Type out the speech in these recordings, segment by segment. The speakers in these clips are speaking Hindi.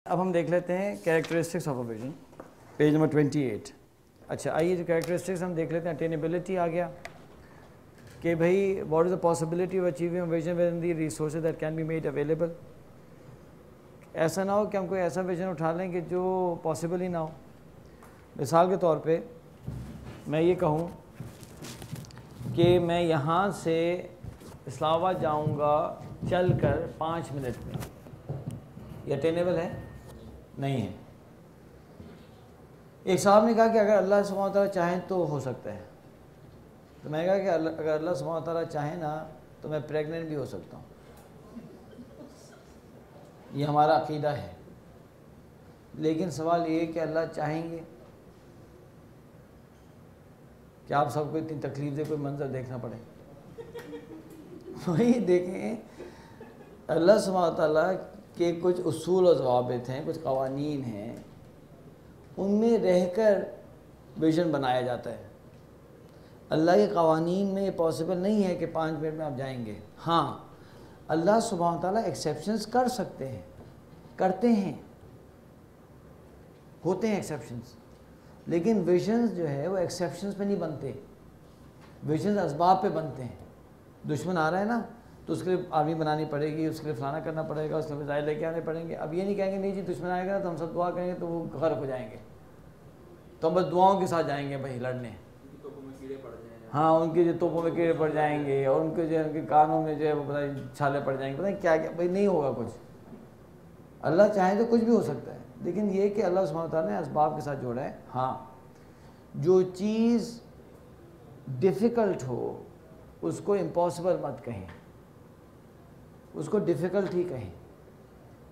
अब हम देख लेते हैं characteristics of a vision, page number 28। अच्छा आइए, जो कैरेक्टरिस्टिक्स हम देख लेते हैं। अटेनेबिलिटी आ गया कि भाई what is the possibility of achieving vision with in the resources that can be made available. ऐसा ना हो कि हम कोई ऐसा विजन उठा लें कि जो पॉसिबल ही ना हो। मिसाल के तौर पे मैं ये कहूँ कि मैं यहाँ से इस्लामाबाद जाऊँगा चल कर 5 मिनट में, ये अटेनेबल है? नहीं है। एक साहब ने कहा कि अगर अल्लाह सुब्हानहू व तआला चाहें तो हो सकता है। तो मैंने कहा कि अगर अल्लाह सुब्हानहू व तआला चाहे ना तो मैं प्रेग्नेंट भी हो सकता हूँ। ये हमारा अकीदा है। लेकिन सवाल ये है कि अल्लाह चाहेंगे कि आप सबको इतनी तकलीफ दे कोई मंजर देखना पड़े? वही देखें, अल्लाह सुब्हानहू व तआला के कुछ उसूल और ज़वाबित हैं, कुछ कवानीन हैं, उनमें रहकर विजन बनाया जाता है। अल्लाह के कवानीन में ये पॉसिबल नहीं है कि 5 मिनट में आप जाएंगे। हाँ, अल्लाह सुब्हानहू व तआला एक्सेप्शंस कर सकते हैं, करते हैं, होते हैं एक्सेप्शंस। लेकिन विजन्स जो है वो एक्सेप्शंस पे नहीं बनते, विजन्स असबाब पे बनते हैं। दुश्मन आ रहा है ना, तो उसके लिए आर्मी बनानी पड़ेगी, उसके लिए फलाना करना पड़ेगा, उसके लिए मिसाइल लेके आने पड़ेंगे। अब ये नहीं कहेंगे नहीं जी दुश्मन आएगा ना तो हम सब दुआ करेंगे तो वो गर्क हो जाएंगे, तो हम बस दुआओं के साथ जाएंगे भाई लड़ने। हाँ, उनके जो तोपों में कीड़े पड़ जाएंगे और उनके जो उनके कानों में जो है वो पता नहीं छाले पड़ जाएंगे, पता नहीं क्या क्या। भाई नहीं होगा कुछ। अल्लाह चाहे तो कुछ भी हो सकता है, लेकिन ये कि अल्लाह सुब्हानहू व तआला ने असबाब के साथ जोड़ा है। हाँ, जो चीज़ डिफ़िकल्ट हो उसको इम्पॉसिबल मत कहें, उसको डिफ़िकल्ट ही कहें।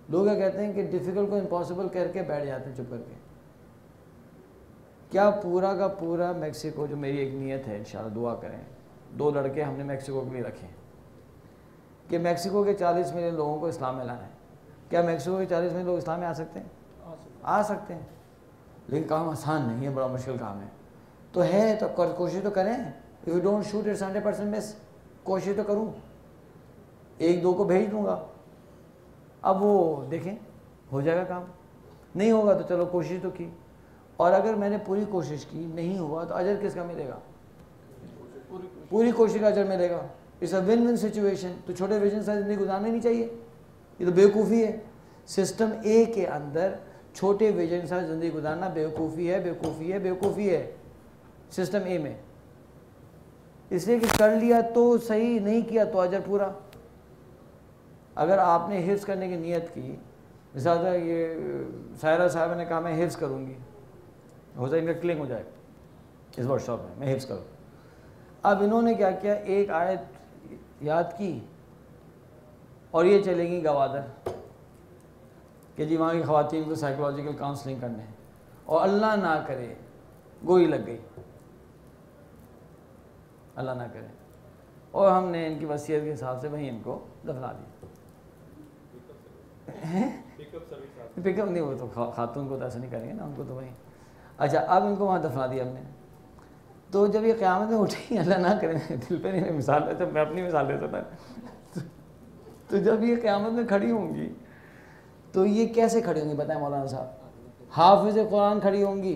लोग क्या कहते हैं कि डिफ़िकल्ट को इम्पॉसिबल करके बैठ जाते हैं चुप करके। क्या पूरा का पूरा मेक्सिको, जो मेरी एक नीयत है इंशाल्लाह दुआ करें, 2 लड़के हमने मेक्सिको के लिए रखे कि मेक्सिको के 40 मिलियन लोगों को इस्लाम में लाना है। क्या मेक्सिको के 40 मिलियन लोग इस्लाम में आ सकते हैं? आ सकते हैं, लेकिन काम आसान नहीं है, बड़ा मुश्किल काम है। तो है तो कोशिश तो करें। If you don't shoot it's 100% miss. कोशिश तो करूँ, 1-2 को भेज दूँगा, अब वो देखें हो जाएगा काम। नहीं होगा तो चलो कोशिश तो की, और अगर मैंने पूरी कोशिश की नहीं हुआ तो अजर किसका मिलेगा? पूरी कोशिश का अजर मिलेगा। It's a win win situation. तो छोटे विजन से ज़िंदगी गुजारनी नहीं चाहिए, ये तो बेवकूफ़ी है। सिस्टम ए के अंदर छोटे विजन से ज़िंदगी गुजारना बेवकूफ़ी है, बेवकूफ़ी है, बेवकूफ़ी है सिस्टम ए में। इसलिए कि कर लिया तो सही, नहीं किया तो अजर पूरा। अगर आपने हिफ्ज़ करने की नीयत की, मिसाल ये सायरा साहब ने कहा मैं हिफ्ज़ करूँगी, हो जाए इनका क्लिंग हो जाए इस वर्कशॉप में, मैं हिफ्ज़ करूँ। अब इन्होंने क्या किया, एक आयत याद की और ये चलेंगी गवादर कि जी वहाँ की ख़वातीन को साइकोलॉजिकल काउंसलिंग करने हैं, और अल्लाह ना करे गोई लग गई, अल्लाह ना करे, और हमने इनकी वसीयत के हिसाब से वहीं इनको दफना दिया। पिकअप नहीं, वो तो खातून को तो ऐसा नहीं करेंगे ना, उनको तो वहीं। अच्छा, अब इनको वहाँ दफना दिया हमने। तो जब ये क़यामत में उठी, अल्लाह ना करे, दिल पे नहीं मिसाल, जब मैं अपनी मिसाल देता था, तो जब ये क़यामत में खड़ी होंगी तो ये कैसे खड़ी होंगी बताएं मौलाना साहब? हाफिज़ कुरान खड़ी होंगी,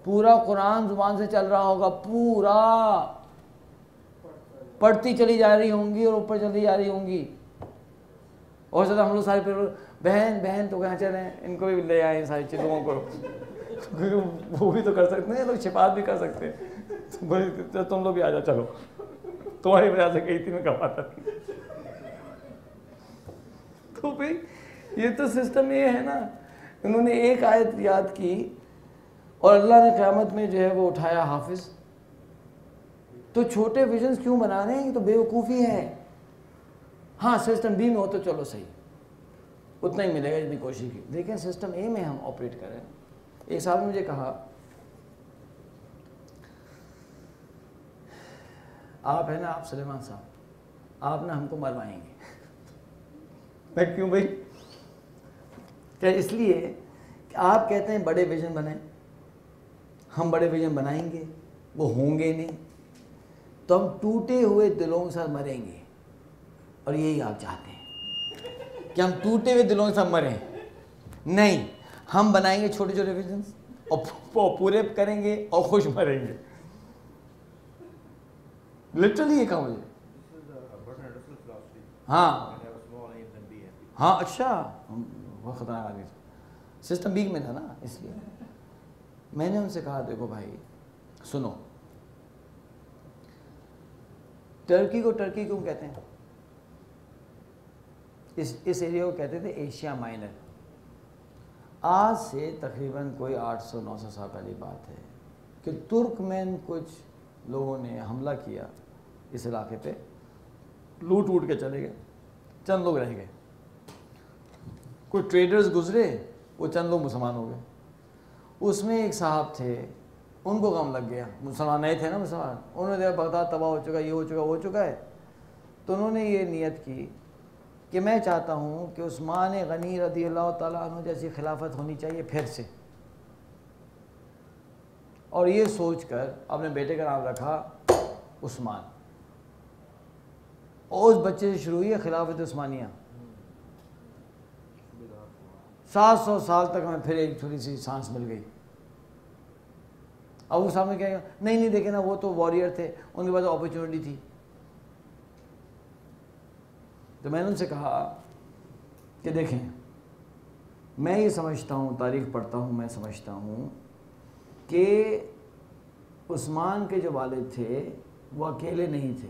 पूरा कुरान ज़ुबान से चल रहा होगा, पूरा पढ़ती चली जा रही होंगी और ऊपर चली जा रही होंगी। और ज़्यादा हम लोग सारे बहन बहन तो कहाँ चले, इनको भी ले आए सारी चीज़ों को, वो भी तो कर सकते हैं, लोग शिफात भी कर सकते हैं। तो तुम लोग भी आ जाओ, चलो तुम्हारी वजह से गई थी मैं कमाता। तो भाई ये तो सिस्टम ये है ना, उन्होंने एक आयत याद की और अल्लाह ने क़यामत में जो है वो उठाया हाफिज़। तो छोटे विजन्स क्यों बना रहे हैं? ये तो बेवकूफ़ी है। हाँ, सिस्टम बी में हो तो चलो सही, उतना ही मिलेगा जितनी कोशिश की, लेकिन सिस्टम ए में हम ऑपरेट कर रहे हैं। एक साहब ने मुझे कहा, आप है ना, आप सुलेमान साहब, आप ना हमको मरवाएंगे। मैं क्यों भाई? क्या इसलिए कि आप कहते हैं बड़े विजन बनाएं, हम बड़े विजन बनाएंगे, वो होंगे नहीं, तो हम टूटे हुए दिलों के साथ मरेंगे। और यही आप चाहते हैं कि हम टूटे हुए दिलों के साथ मरें, नहीं, हम बनाएंगे छोटे छोटे विजन और पूरे करेंगे और खुश मरेंगे। लिटरली ये कहा मुझे। हाँ हाँ, अच्छा, बहुत खतरनाक आदमी था, सिस्टम वीक में था ना, इसलिए मैंने उनसे कहा देखो भाई सुनो, टर्की को टर्की क्यों कहते हैं? इस एरिया को कहते थे एशिया माइनर। आज से तकरीबन कोई 800-900 साल पहले बात है कि तुर्कमेन कुछ लोगों ने हमला किया इस इलाके पे, लूट वूट के चले गए, चंद लोग रह गए, कोई ट्रेडर्स गुजरे, वो चंद लोग मुसलमान हो गए। उसमें एक साहब थे, उनको गम लग गया, मुसलमान नहीं थे ना मुसलमान, उन्होंने देखा बगदाद तबाह हो चुका, ये हो चुका, वो चुका है, तो उन्होंने ये नियत की कि मैं चाहता हूँ कि उस्मान गनी रज़ी अल्लाह ताला अन्हु जैसी खिलाफत होनी चाहिए फिर से। और ये सोचकर अपने बेटे का नाम रखा उस्मान, और उस बच्चे से शुरू हुई है खिलाफत उस्मानिया। 700 साल तक हमें फिर एक थोड़ी सी सांस मिल गई। अब वो सामने क्या, नहीं नहीं देखे ना, वो तो वॉरियर थे, उनके पास अपॉर्चुनिटी थी। तो मैंने उनसे कहा कि देखें, मैं ये समझता हूँ, तारीख़ पढ़ता हूँ, मैं समझता हूँ कि उस्मान के जो वालिद थे वो अकेले नहीं थे,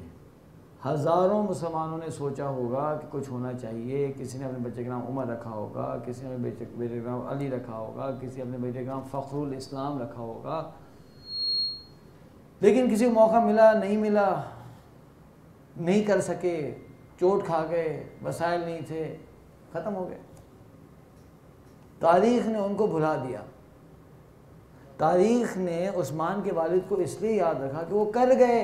हज़ारों मुसलमानों ने सोचा होगा कि कुछ होना चाहिए। किसी ने अपने बच्चे का नाम उमर रखा होगा, किसी ने अपने बेटे का नाम अली रखा होगा, किसी अपने बेटे का नाम फ़ख्रुल इस्लाम रखा होगा, लेकिन किसी को मौका मिला नहीं मिला, नहीं कर सके, चोट खा गए, वसाइल नहीं थे, ख़त्म हो गए। तारीख़ ने उनको भुला दिया। तारीख़ ने उस्मान के वालिद को इसलिए याद रखा कि वो कर गए,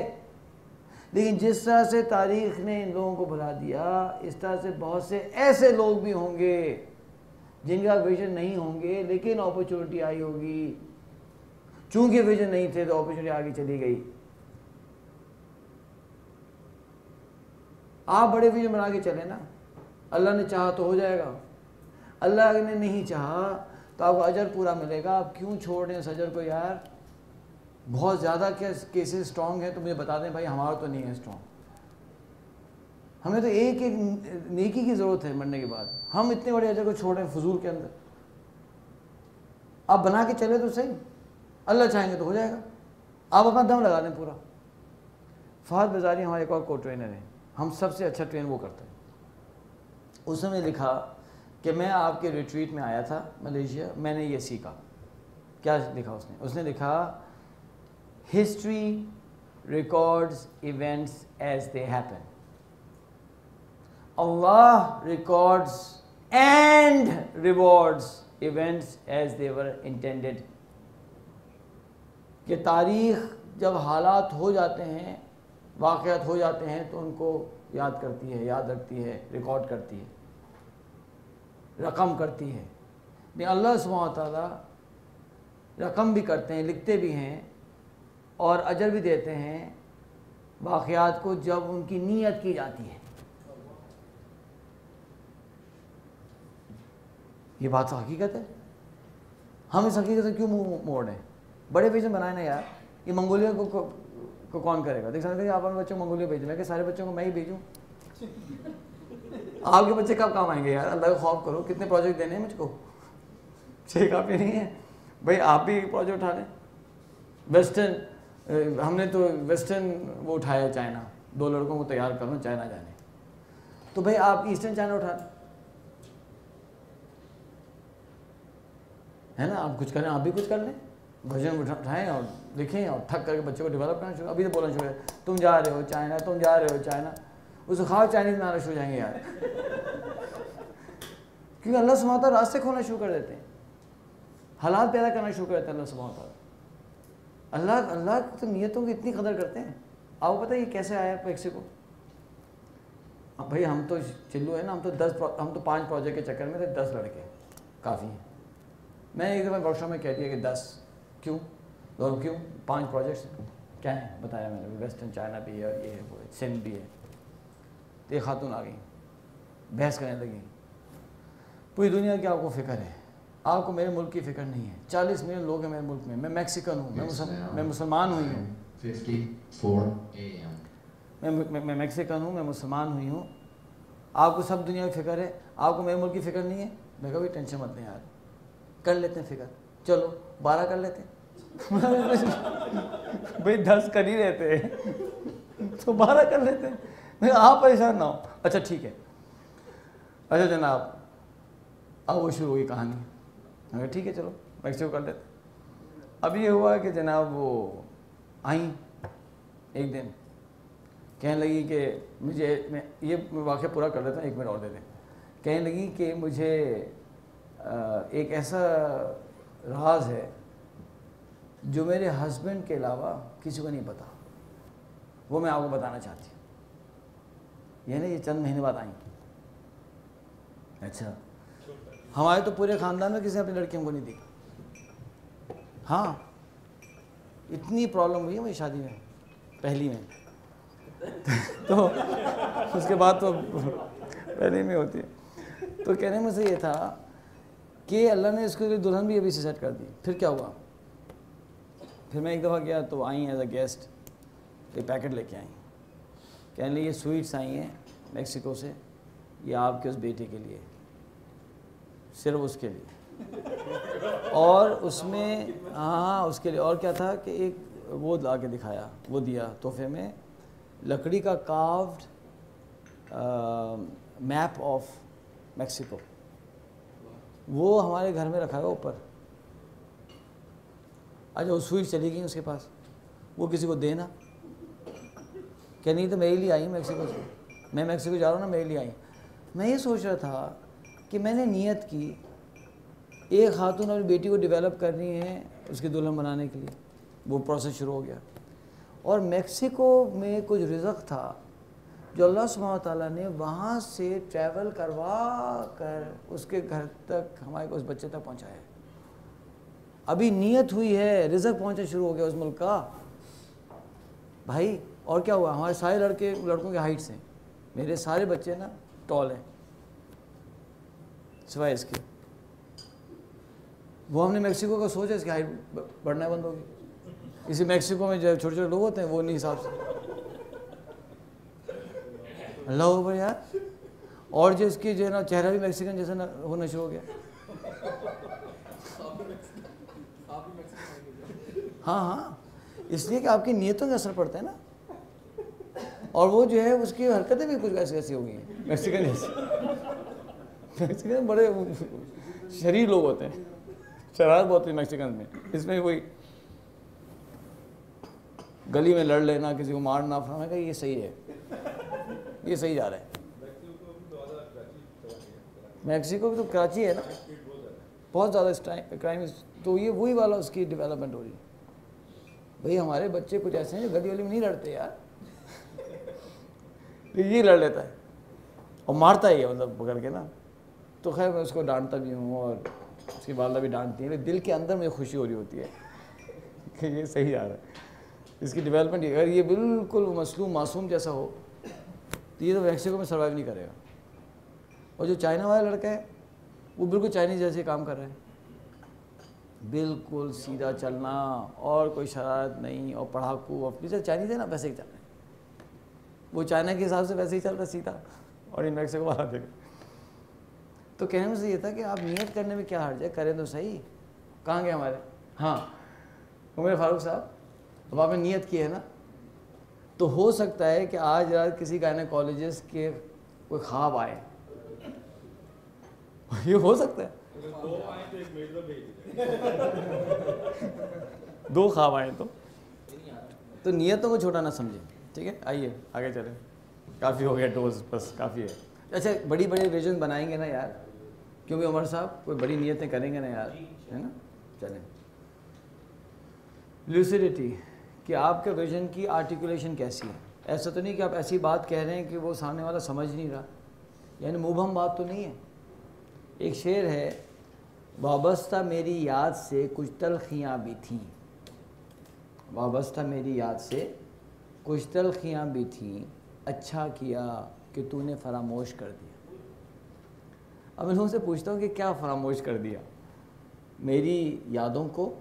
लेकिन जिस तरह से तारीख़ ने इन लोगों को भुला दिया, इस तरह से बहुत से ऐसे लोग भी होंगे जिनका विजन नहीं होंगे, लेकिन अपॉर्चुनिटी आई होगी। चूंकि विजन नहीं थे तो अपॉर्चुनिटी आगे चली गई। आप बड़े विजन बना के चले ना, अल्लाह ने चाहा तो हो जाएगा, अल्लाह ने नहीं चाहा तो आपको अजर पूरा मिलेगा। आप क्यों छोड़ रहे हैं इस अजर को यार? बहुत ज़्यादा क्या केसेस स्ट्रॉन्ग है तो मुझे बता दें भाई, हमारा तो नहीं है स्ट्रॉन्ग। हमें तो एक एक नेकी की ज़रूरत है मरने के बाद। हम इतने बड़े अजर को छोड़ रहे हैं फजूल के अंदर। आप बना के चले तो सही, अल्लाह चाहेंगे तो हो जाएगा। आप अपना दम लगा दें पूरा। फहद बाज़ारी हमारे एक और को ट्रेनर है, हम सबसे अच्छा ट्रेन वो करते हैं। उसने लिखा कि मैं आपके रिट्रीट में आया था मलेशिया, मैंने ये सीखा। क्या लिखा उसने? उसने लिखा history records events as they happen, Allah records and rewards events as they were intended. कि तारीख़ जब हालात हो जाते हैं, वाक़यात हो जाते हैं, तो उनको याद करती है, याद रखती है, रिकॉर्ड करती है, रकम करती है। नहीं, अल्लाह सुब्हानहू व तआला रकम भी करते हैं, लिखते भी हैं और अजर भी देते हैं वाक़यात को जब उनकी नीयत की जाती है। ये बात तो हकीकत है। हम इस हकीकत से क्यों मुँह मोड़ रहे हैं? बड़े विजन बनाए ना यार। ये मंगोलिया को कौन करेगा? देख सकते हैं आप अपने बच्चों को मंगोलिया भेज, मैं कि सारे बच्चों को मैं ही भेजूँ? आपके बच्चे कब काम आएंगे यार? अल्लाह का खौफ करो। कितने प्रोजेक्ट देने हैं मुझको? 6 काफ़ी नहीं है भाई, आप भी प्रोजेक्ट उठा लें। वेस्टर्न, हमने तो वेस्टर्न वो उठाया चाइना, 2 लड़कों को तैयार करो चाइना जाने, तो भाई आप ईस्टर्न चाइना उठा लें, है ना? आप कुछ करें, आप भी कुछ कर लें, भजन उठाएँ और लिखें और ठक करके बच्चों को डेवलप करना शुरू। अभी तो बोलना शुरू है, तुम जा रहे हो चाइना, तुम जा रहे हो चाइना, उसको खाओ चाइनीज़ में आना शुरू हो जाएंगे यार। क्योंकि अल्लाह सुब्हानहू व तआला रास्ते खोलना शुरू कर देते हैं, हालात पैदा करना शुरू कर देते हैं अल्लाह सुब्हानहू व तआला। अल्लाह तो नियतों की इतनी कदर करते हैं। आपको पता है ये कैसे आया मेक्सिको? अब भाई हम तो चिल्लू है ना, हम तो 5 प्रोजेक्ट के चक्कर में थे, 10 लड़के काफ़ी हैं। मैं एक दफ़ा वर्कशॉप में कह दिया कि 10 क्यों, और क्यों 5 प्रोजेक्ट्स क्या हैं बताया मैंने। वेस्टर्न चाइना भी है, और ये है, वो है, सिंध भी है। तो ये खातून आ गई, बहस करने लगी, पूरी दुनिया की आपको फ़िक्र है, आपको मेरे मुल्क की फ़िक्र नहीं है। 40 मिलियन लोग हैं मेरे मुल्क में, मैं मैक्सिकन हूँ, मैं मुसलमान हुई हूँ, 54 AM. मैं मैक्सिकन हूँ, मैं मुसलमान हुई हूँ, आपको सब दुनिया की फ़िक्र है, आपको मेरे मुल्क की फ़िक्र नहीं है। मैं कहा भाई टेंशन मत लें यार, कर लेते हैं फ़िक्र, चलो 12 कर लेते हैं। भाई 10 कर ही रहते हैं तो 12 कर लेते हैं, मैं आप परेशान ना हो। अच्छा ठीक है, अच्छा जनाब, अब वो शुरू हुई कहानी। मैं ठीक है चलो मैक्सिको कर लेते। अब ये हुआ कि जनाब वो आई एक दिन, कहने लगी कि मुझे, मैं ये वाक़या पूरा कर देता हूँ, 1 मिनट और दे दें। कहने लगी कि मुझे एक ऐसा राज है जो मेरे हस्बैंड के अलावा किसी को नहीं पता, वो मैं आपको बताना चाहती हूँ। ये चंद महीने बाद आई। अच्छा, हमारे तो पूरे ख़ानदान में किसी ने अपनी लड़कियों को नहीं देखा। हाँ, इतनी प्रॉब्लम हुई है मेरी शादी में, पहली में तो उसके बाद तो पहले में होती है। तो कहने में से ये था कि अल्लाह ने इसके लिए दुल्हन भी अभी से सेट कर दी। फिर क्या हुआ, फिर मैं एक दफ़ा गया तो आई एज अ गेस्ट, एक पैकेट लेके आई, कहने लगी ये स्वीट्स आई हैं मैक्सिको से, ये आपके उस बेटे के लिए, सिर्फ उसके लिए। और उसमें हाँ उसके लिए, और क्या था कि एक वो ला के दिखाया, वो दिया तोहफे में, लकड़ी का कार्व्ड मैप ऑफ मैक्सिको, वो हमारे घर में रखा है ऊपर। अच्छा, वो स्वीट चली गई उसके पास, वो किसी को देना, क्या नहीं तो मेरे लिए आई मैक्सिको से, मैं मैक्सिको जा रहा हूँ ना, मेरे लिए आई। मैं ये सोच रहा था कि मैंने नियत की एक खातून अपनी बेटी को डेवलप करनी है उसकी दुल्हन बनाने के लिए, वो प्रोसेस शुरू हो गया। और मैक्सिको में कुछ रिज़्क़ था जो अल्लाह सुब्हानहू व तआला ने वहाँ से ट्रैवल करवा कर उसके घर तक, हमारे को उस बच्चे तक पहुँचाया। अभी नियत हुई है, रिज़्क़ पहुँचना शुरू हो गया उस मुल्क का भाई। और क्या हुआ, हमारे सारे लड़कों के हाइट्स हैं, मेरे सारे बच्चे ना टॉल हैं सिवाय इसके। वो हमने मैक्सिको का सोचा इसकी हाइट बढ़ना बंद होगी। इसी मैक्सिको में जो छोटे छोटे लोग होते हैं वो नहीं हिसाब से, अल्लाह अकबर यार। और जो इसकी जो है ना चेहरा भी मैक्सिकन जैसा ना होना शुरू हो गया। हाँ हाँ, इसलिए कि आपकी नीयतों का असर पड़ता है ना। और वो जो है उसकी हरकतें भी कुछ ऐसी ऐसी हो गई हैं मैक्सिकन जैसी। मैक्सिकन बड़े शरीर लोग होते हैं, शरारत बहुत है मैक्सिकन में। इसमें कोई गली में लड़ लेना, किसी को मारना, फलाना का, ये सही है, ये सही जा रहा है। मैक्सिको भी तो कराची है ना, बहुत ज़्यादा क्राइम, तो ये वही वाला उसकी डेवलपमेंट हो रही है। भाई हमारे बच्चे कुछ ऐसे हैं जो गली वली में नहीं लड़ते यार, ये लड़ लेता है और मारता ही है, मतलब पकड़ के ना। तो खैर मैं उसको डांटता भी हूँ और उसकी वालदा भी डांटती है, लेकिन दिल के अंदर मुझे खुशी हो रही होती है कि ये सही आ रहा है, इसकी डेवलपमेंट। अगर ये बिल्कुल मसलूम मासूम जैसा हो तो ये तो मैक्सिको में सर्वाइव नहीं करेगा। और जो चाइना वाला लड़का है वो बिल्कुल चाइनीज़ जैसे काम कर रहा है, बिल्कुल सीधा चलना और कोई शरारत नहीं, और पढ़ाकू, और जैसे चाइनीज़ है ना वैसे ही चल रहा है, वो चाइना के हिसाब से वैसे ही चल रहा है सीधा। और इन मैक्सिको वाला देख, तो कहने में से ये था कि आप नियत करने में क्या हर्ज है, करें तो सही। कहाँ गए हमारे, हाँ उमर फारूक साहब, अब आपने नियत की है ना, तो हो सकता है कि आज रात किसी गायनेकोलॉजिस्ट के कोई ख्वाब आए, ये हो सकता है। दो ख्वाब आए तो नियतों को छोटा ना समझें, ठीक है। आइए आगे चलें, काफ़ी हो गया डोज, बस काफ़ी है। अच्छा, बड़ी बड़ी विजन बनाएंगे ना यार, क्योंकि उमर साहब कोई बड़ी नियतें करेंगे ना यार, है ना। चलें, लूसिडिटी कि आपके विजन की आर्टिकुलेशन कैसी है। ऐसा तो नहीं कि आप ऐसी बात कह रहे हैं कि वो सामने वाला समझ नहीं रहा, यानी मुबहम बात तो नहीं है। एक शेर है, वाबस्ता मेरी याद से कुछ तलखियाँ भी थीं, वाबस्ता मेरी याद से कुछ तलखियाँ भी थीं, अच्छा किया कि तूने फरामोश कर दिया। अब मैं लोगों से पूछता हूँ कि क्या फरामोश कर दिया, मेरी यादों को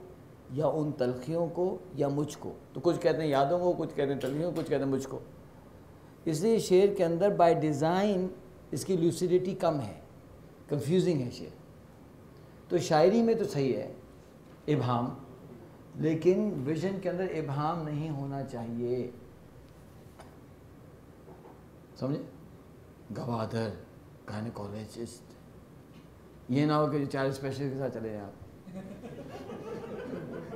या उन तलखियों को या मुझको। तो कुछ कहते हैं यादों को, कुछ कहते हैं तलखियों को, कुछ कहते हैं मुझको। इसलिए शेर के अंदर बाय डिज़ाइन इसकी लूसिडिटी कम है, कंफ्यूजिंग है शेर। तो शायरी में तो सही है इब्हाम, लेकिन विजन के अंदर इब्हाम नहीं होना चाहिए, समझे? गवादर, गायनेकोलॉजिस्ट, ये ना हो कि 4 स्पेशलिस्ट के साथ चले जाए आप।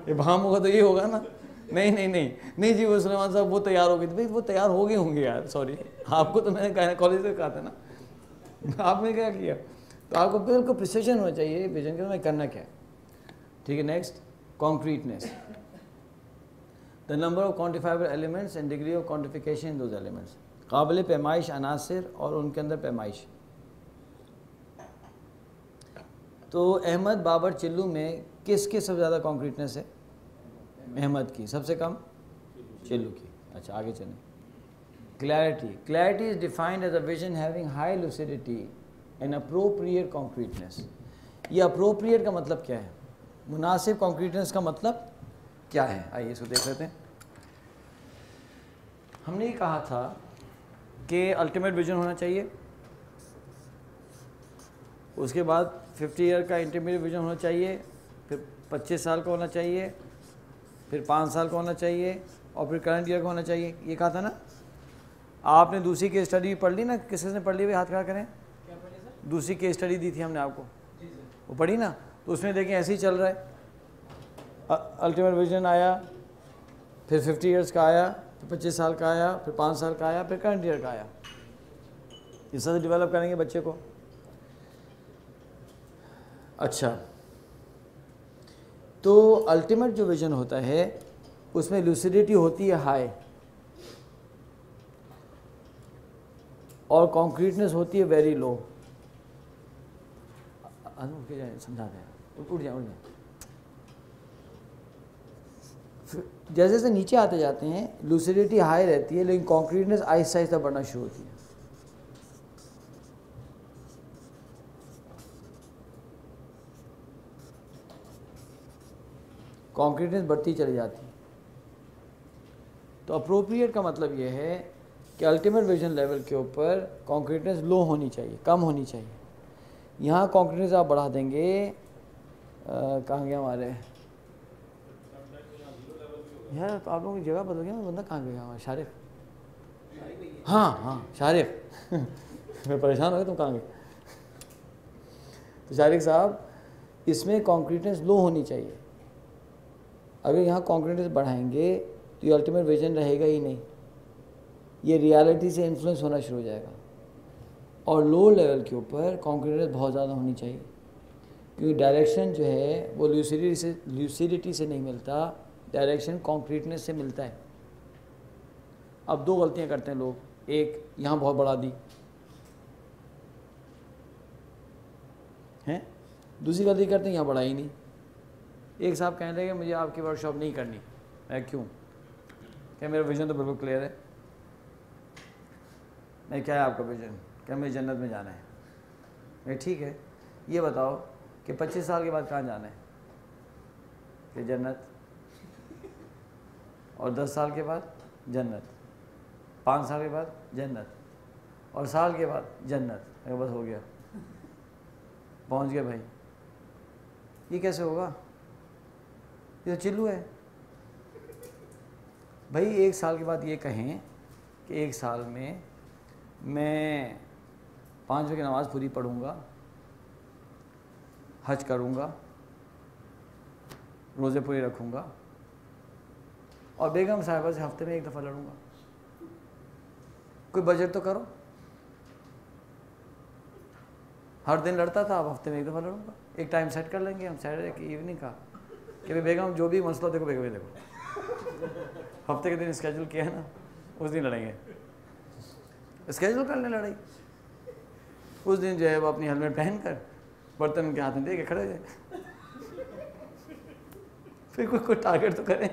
इब्हाम होगा तो ये होगा ना। नहीं नहीं नहीं नहीं जी, वो सुलेमान साहब वो तैयार हो गए थे। भाई वो तैयार हो गए होंगे यार, सॉरी, आपको तो मैंने गायनेकोलॉजिस्ट से कहा था ना, आपने क्या किया? तो आपको बिल्कुल प्रिसिजन होना चाहिए विजन के, मैं करना क्या है। ठीक है, next, concreteness, the number of quantifiable elements and degree of quantification in those elements. काबिल पैमाइश अनासिर और उनके अंदर पैमाइश। तो अहमद बाबर चिल्लू में किसके सबसे ज़्यादा कॉन्क्रीटनेस है? अहमद की। सबसे कम चिल्लू की। अच्छा, आगे चलें। Clarity, clarity is defined as a vision having high lucidity and appropriate concreteness. ये अप्रोप्रिएट का मतलब क्या है? मुनासिब कॉन्क्रीटनेस का मतलब क्या है? आइए इसको देख लेते हैं। हमने ये कहा था कि अल्टीमेट विजन होना चाहिए, उसके बाद 50 ईयर का इंटरमीडिएट विजन होना चाहिए, फिर 25 साल का होना चाहिए, फिर 5 साल का होना चाहिए, और फिर करंट ईयर का होना चाहिए। ये कहा था ना। आपने दूसरी केस स्टडी पढ़ ली ना? किसने पढ़ ली? भाई हाथ खड़ा करें। क्या पढ़े सर? दूसरी केस स्टडी दी थी हमने आपको, जी सर। वो पढ़ी ना? तो उसमें देखें ऐसे ही चल रहा है। अल्टीमेट विजन आया, फिर 50 ईयर्स का आया, फिर 25 साल का आया, फिर 5 साल का आया, फिर करंट ईयर का आया। इस तरह से डेवलप करेंगे बच्चे को। अच्छा, तो अल्टीमेट जो विजन होता है उसमें लूसिडिटी होती है हाई, और कॉन्क्रीटनेस होती है वेरी लो। उठ के जाए, समझा दें, उठ जाए, उठ जाए। जैसे जैसे नीचे आते जाते हैं लूसिडिटी हाई रहती है, लेकिन कॉन्क्रीटनेस आहिस्ता आहिस्ता बढ़ना शुरू होती है। कॉन्क्रीटनेस बढ़ती चली जाती है। तो अप्रोप्रिएट का मतलब ये है कि अल्टीमेट विजन लेवल के ऊपर कॉन्क्रीटनेस लो होनी चाहिए, कम होनी चाहिए। यहाँ कॉन्क्रीटनेस आप बढ़ा देंगे, कहाँ गया हमारे यार, तो आप लोगों की जगह बदल गया, बंदा कहाँ गया हमारा? शारिफ, हाँ हाँ शारिफ मैं परेशान हो गया, तुम कहाँ गए? तो शारिफ साहब, इसमें कॉन्क्रीटनेस लो होनी चाहिए। अगर यहाँ कॉन्क्रीटनेस बढ़ाएंगे तो ये अल्टीमेट विजन रहेगा ही नहीं, ये रियलिटी से इन्फ्लुएंस होना शुरू हो जाएगा। और लो लेवल के ऊपर कॉन्क्रीटनेस बहुत ज़्यादा होनी चाहिए, क्योंकि डायरेक्शन जो है वो लूसिडिटी से नहीं मिलता, डायरेक्शन कॉन्क्रीटनेस से मिलता है। अब 2 गलतियाँ करते हैं लोग, एक यहाँ बहुत बढ़ा दी हैं, दूसरी गलती करते हैं यहाँ बढ़ा ही नहीं। एक साहब कहने लगे मुझे आपकी वर्कशॉप नहीं करनी। मैं क्यों? क्या मेरा विज़न तो बिल्कुल क्लियर है। मैं, क्या है आपका विज़न? क्या मुझे जन्नत में जाना है। मैं, ठीक है, ये बताओ कि 25 साल के बाद कहाँ जाना है? कि जन्नत। और 10 साल के बाद जन्नत, 5 साल के बाद जन्नत, और साल के बाद जन्नत। बस हो गया, पहुँच गया भाई। ये कैसे होगा? ये तो चिल्लू है भाई। 1 साल के बाद ये कहें कि 1 साल में मैं 5 वक्त की नमाज़ पूरी पढ़ूँगा, हज करूँगा, रोज़े पूरे रखूँगा, और बेगम साहिबा से हफ्ते में 1 दफ़ा लड़ूँगा। कोई बजट तो करो। हर दिन लड़ता था, अब हफ्ते में 1 दफ़ा लड़ूँगा। एक टाइम सेट कर लेंगे हम सैटरडे की इवनिंग का कि भाई बेगम जो भी मसला देखो, बेगम देखो, हफ्ते के दिन स्केड्यूल किया है ना, उस दिन लड़ेंगे। स्केड्यूल कर लें लड़ाई। उस दिन जो है वो अपनी हेलमेट पहन कर बर्तन उनके हाथ में दे के खड़े हो जाए। फिर कोई टारगेट तो करें।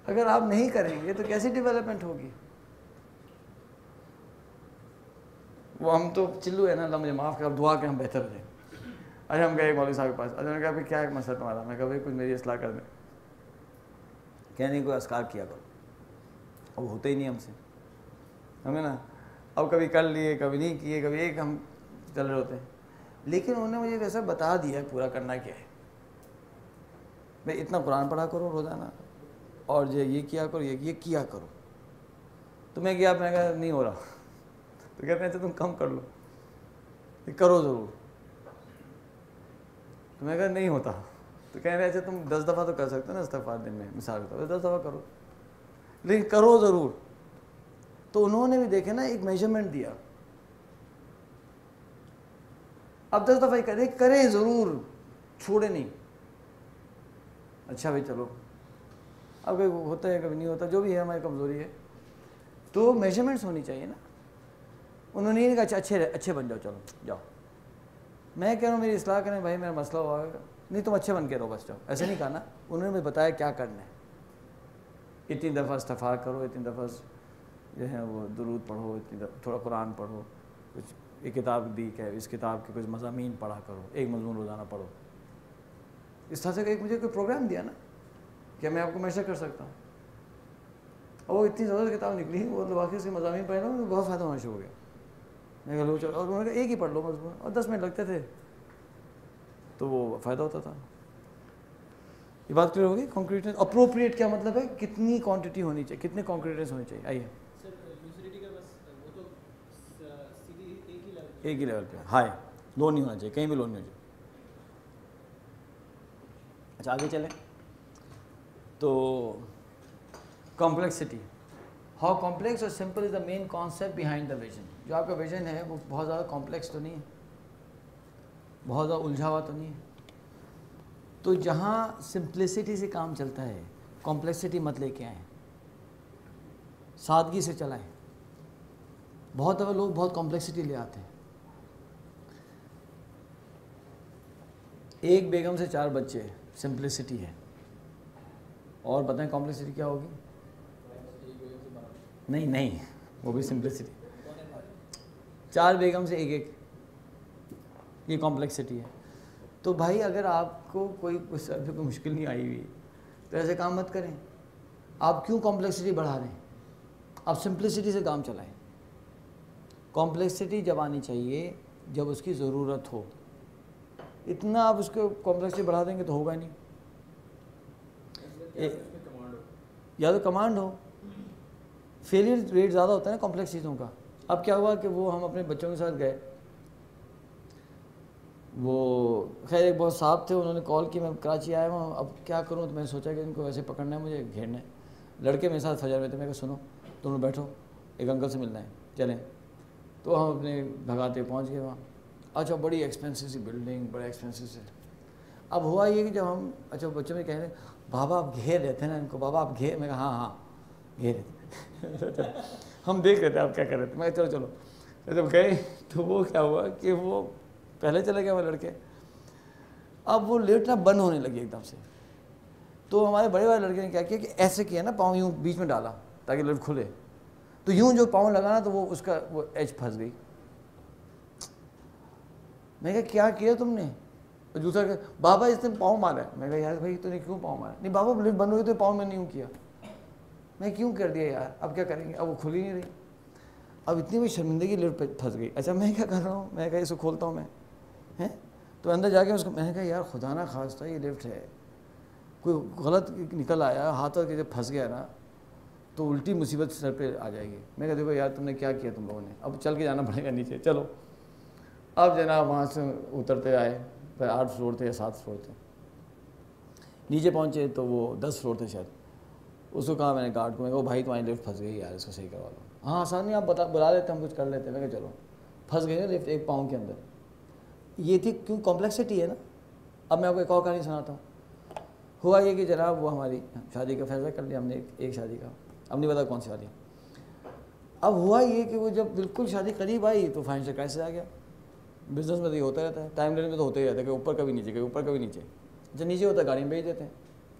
अगर आप नहीं करेंगे तो कैसी डेवलपमेंट होगी? वो हम तो चिल्लू है ना, अल्लाह मुझे माफ़ कर, दुआ के हम बेहतर हो जाए। अच्छा हम गए मौलवी साहब के पास। अच्छा, कहा भाई क्या है मसला तुम्हारा? मैं कहा भाई कुछ मेरी इस्लाह कर दें। कहने को अस्कार किया करो, अब होते ही नहीं हमसे, हमें ना, अब कभी कर लिए कभी नहीं किए, कभी एक हम चल रहे होते हैं। लेकिन उन्होंने मुझे वैसा बता दिया पूरा करना क्या है। भाई इतना कुरान पढ़ा करो रोज़ाना, और जो ये किया करो, ये किया करो। तो मैं गया, मैंने कहा नहीं हो रहा। तो कहते हैं अच्छा तुम कम कर लो, ये करो ज़रूर। तो मैं कहा नहीं होता। तो कह रहे अच्छा तुम 10 दफ़ा तो कर सकते हो ना इस्तिग़फ़ार दिन में, मिसाल के तौर पर 10 दफ़ा करो, लेकिन करो ज़रूर। तो उन्होंने भी देखे ना एक मेजरमेंट दिया, अब 10 दफ़ा करे ज़रूर, छोड़े नहीं। अच्छा भाई चलो, अब कभी होता है कभी नहीं होता, जो भी है हमारी कमज़ोरी है, तो मेजरमेंट्स होनी चाहिए ना। उन्होंने नहीं कहा अच्छे बन जाओ, चलो जाओ। मैं कह रहा हूँ मेरी इस्लाह करें भाई, मेरा मसला हुआ, नहीं तुम अच्छे बन के रहो बस जाओ, ऐसे नहीं कहा ना। उन्होंने मुझे बताया क्या करना है, इतनी दफ़ा इस्तिग़फ़ार करो, इतनी दफ़ा जो है वो दुरूद पढ़ो, इतनी थोड़ा कुरान पढ़ो, कुछ एक किताब दी है, इस किताब के कुछ मज़ामीन पढ़ा करो, एक मज़मून रोज़ाना पढ़ो। इस तरह से एक मुझे कोई प्रोग्राम दिया ना, क्या मैं आपको मैशर कर सकता हूँ। और वो इतनी ज़बरदस्त किताब निकली, वो वाकई से मज़ामीन पढ़े ना, बहुत फ़ायदा होना शुरू हो गया। मैं कहा लो चलो, और उन्होंने कहा एक ही पढ़ लो मज़मून, और 10 मिनट लगते थे, तो वो फ़ायदा होता था। ये बात क्लियर होगी। कॉन्क्रीटनेस, अप्रोप्रिएट क्या मतलब है, कितनी क्वांटिटी होनी चाहिए, कितने कॉन्क्रीटनेस होनी चाहिए। आइए एक ही लेवल पे, हाई लो नहीं होना चाहिए, कहीं भी लो नहीं होना चाहिए। अच्छा आगे चलें, तो कॉम्प्लेक्सिटी, हाउ कॉम्प्लेक्स और simple is the main concept behind the vision. जो आपका विजन है वो बहुत ज़्यादा कॉम्प्लेक्स तो नहीं है, बहुत ज़्यादा उलझा हुआ तो नहीं है। तो जहाँ सिंप्लिसिटी से काम चलता है, कॉम्प्लेक्सिटी मत लेके आएँ, सादगी से चलाएं। बहुत दफ़ा लोग बहुत कॉम्प्लेक्सिटी ले आते हैं। एक बेगम से 4 बच्चे, सिंप्लिसिटी है। और बताएं कॉम्प्लेक्सिटी क्या होगी? नहीं, वो भी सिंप्लिसिटी। 4 बेगम से एक, ये कॉम्प्लेक्सिटी है। तो भाई अगर आपको कोई मुश्किल नहीं आई हुई तो ऐसे काम मत करें। आप क्यों कॉम्प्लेक्सिटी बढ़ा रहे हैं? आप सिंप्लिसिटी से काम चलाएं। कॉम्प्लेक्सिटी जब आनी चाहिए जब उसकी ज़रूरत हो। इतना आप उसको कॉम्प्लेक्सिटी बढ़ा देंगे तो होगा ही नहीं। या तो कमांड हो, फेलियर रेट ज़्यादा होता है ना कॉम्प्लेक्स चीज़ों का। अब क्या हुआ कि वो हम अपने बच्चों के साथ गए, वो खैर एक बहुत साहब थे, उन्होंने कॉल की मैं कराची आया हूँ, अब क्या करूँ। तो मैंने सोचा कि इनको वैसे पकड़ना है, मुझे घेरना है। लड़के मेरे साथ फजर में थे, मैं कहा सुनो तुम लोग बैठो, एक अंकल से मिलना है, चलें। तो हम अपने भगाते पहुँच गए वहाँ। अच्छा बड़ी एक्सपेंसिव सी बिल्डिंग, बड़े एक्सपेंसिव से। अब हुआ ये कि जब हम, अच्छा बच्चों में कह रहे बाबा आप घेर रहे थे ना इनको, बाबा आप घेर, मैं कहा हाँ घेर रहे थे हम देख रहे थे आप क्या कर रहे थे। मैं चलो तो जब गए तो वो क्या हुआ कि वो पहले चले गए वो लड़के, अब वो लेटना बंद होने लगी एकदम से। तो हमारे बड़े वाले लड़के ने क्या किया कि ऐसे किया ना, पाँव यूँ बीच में डाला ताकि लिफ्ट खुले। तो यूँ जो पाँव लगाना तो वो उसका वो एज फंस गई। मैं कहा क्या किया तुमने? तो दूसरा कहा बाबा इसने पाँव मारा है। मैं कहा यार भाई तूने क्यों पाँव मारा? नहीं बाबा लिफ्ट बंद हो गई तो पाँव मैंने यूँ किया। मैं क्यों कर दिया यार, अब क्या करेंगे? अब वो खुल ही नहीं रही। अब इतनी बड़ी शर्मिंदगी लिफ्ट पे फंस गई। अच्छा मैं क्या कर रहा हूँ, मैं कहा इसको खोलता हूँ मैं, हैं? तो अंदर जाके उसको मैंने कहा यार खुदा ना खास्ता ये लिफ्ट है, कोई गलत निकल आया हाथ और जब फंस गया ना तो उल्टी मुसीबत सर पे आ जाएगी। मैं कहा देखो यार तुमने क्या किया तुम लोगों ने, अब चल के जाना पड़ेगा नीचे। चलो अब जनाब वहाँ से उतरते आए, फिर 8 फ्लोर थे या 7 फ्लोर थे। नीचे पहुँचे तो वो 10 फ्लोर थे शायद। उसको कहा मैंने गार्ड को, मैं कहा भाई तुम्हारी लिफ्ट फंस गई यार, इसको सही करवा लो। हाँ आसान नहीं, आप बुला लेते हम कुछ कर लेते। मैं कहा चलो, फंस गई ना लिफ्ट एक पाँव के अंदर। ये थी क्यों कॉम्प्लेक्सिटी है ना। अब मैं आपको एक और कहानी सुनाता हूँ। हुआ ये कि जनाब वो हमारी शादी का फैसला कर लिया हमने, एक शादी का, अब नहीं पता कौन सी वाली। अब हुआ ये कि वो जब बिल्कुल शादी करीब आई तो फाइनेंशियल क्राइसिस आ गया। बिजनेस में तो ये होता रहता है, टाइम लेने में तो होता ही रहता है कि ऊपर कभी नीचे, कभी ऊपर कभी नीचे। जब नीचे होता है गाड़ी में भेज देते हैं,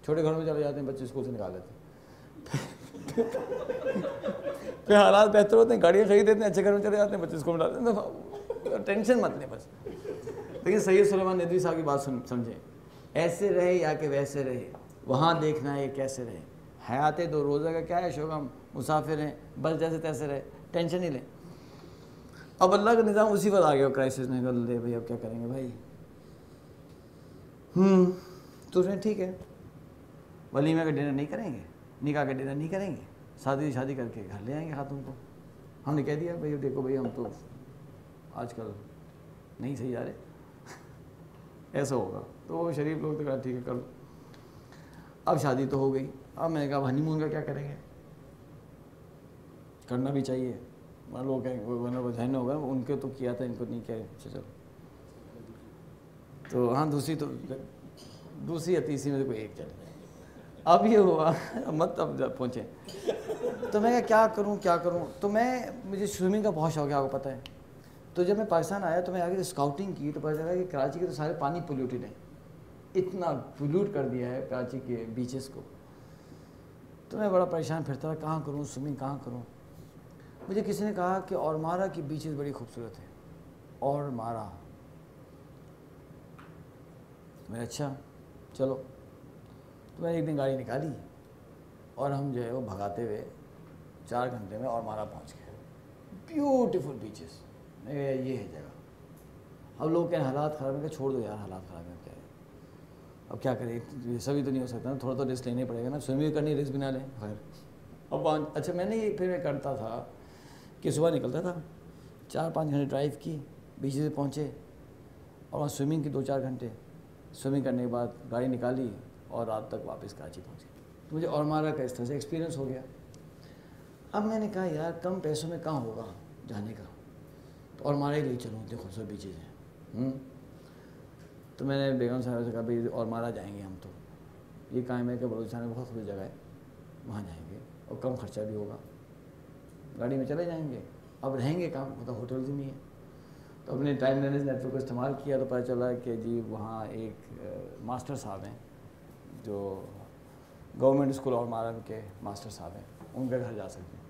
छोटे घरों में चले जाते हैं, बच्चे स्कूल से निकाल देते हैं फिर हालात बेहतर होते हैं, गाड़ियाँ खरीद देते हैं, अच्छे घर में चले जाते हैं, बच्चे स्कूल में डाल देते हैं। तो टेंशन मत लें बस। लेकिन सैयद सुलेमान नदवी साहब की बात समझें, ऐसे रहे या कि वैसे रहे, वहाँ देखना है कैसे रहे। हयात दो रोज़ा का क्या है शोक, हम मुसाफिर हैं, बस जैसे तैसे रहे, टेंशन ही लें। अब अल्लाह का निज़ाम उसी पर आ गया क्राइसिस में, कर ले भाई अब क्या करेंगे भाई। तो उसने ठीक है, वलीमे का डिनर नहीं करेंगे, निकाह का डिनर नहीं करेंगे, शादी करके घर ले आएंगे खातून को। हमने कह दिया भाई देखो भाई हम तो आजकल नहीं सही जा रहे ऐसा होगा। तो वो शरीफ लोग तो कहा ठीक है कर लो। अब शादी तो हो गई, अब मैंने कहा हनीमून का क्या करेंगे, करना भी चाहिए, मान लोग वरना बधाई होगा, उनके तो किया था इनको नहीं किया, चलो। तो हाँ दूसरी या तीसरी में तो कोई एक चल जाए। अब ये हुआ मत अब जब पहुँचे तो मैं क्या करूँ। तो मुझे स्विमिंग का बहुत शौक है, आपको पता है। तो जब मैं पाकिस्तान आया तो मैं आगे स्काउटिंग की तो पता चला कि कराची के तो सारे पानी पोल्यूटेड है, इतना पोल्यूट कर दिया है कराची के बीचेस को। तो मैं बड़ा परेशान फिरता रहा, कहाँ करूँ स्विमिंग, कहाँ करूँ। मुझे किसी ने कहा कि औरमारा की बीचेस बड़ी खूबसूरत है, औरमारा। मैं अच्छा चलो। तो मैंने एक दिन गाड़ी निकाली और हम जो है वो भगाते हुए 4 घंटे में औरमारा पहुँच गए। ब्यूटीफुल बीचेस, ये है जगह। अब लोग क्या हालात ख़राब है, छोड़ दो यार हालात ख़राब है क्या है, अब क्या करें, सभी तो नहीं हो सकता ना, थोड़ा तो रिस्क लेने पड़ेगा ना, स्विमिंग करनी रिस्क बिना लें। खैर अब अच्छा मैंने ये फिर मैं करता था कि सुबह निकलता था, 4-5 घंटे ड्राइव की, बीच से पहुँचे और वहाँ स्विमिंग की 2-4 घंटे स्विमिंग करने के बाद गाड़ी निकाली और रात तक वापस कराची पहुँच गए। तो मुझे औरमारा का इस तरह से एक्सपीरियंस हो गया। अब मैंने कहा यार कम पैसों में कहाँ होगा जाने का, तो औरमारा ही ले चलूँ, इतने खूबसूरत बीचेज हैं। तो मैंने बेगम साहब से कहा भाई औरमारा जाएंगे हम। तो ये कायम है कि बलूचिस्तान में बहुत खूबसूरत जगह है, वहाँ जाएंगे और कम खर्चा भी होगा, गाड़ी में चले जाएंगे। अब रहेंगे कहाँ, मतलब होटल भी नहीं है। तो अपने टाइम मैनेज नेटवर्क को इस्तेमाल किया तो पता चला कि जी वहाँ एक मास्टर साहब हैं जो गवर्नमेंट स्कूल औरमारा के मास्टर साहब हैं, उनके घर जा सकते हैं।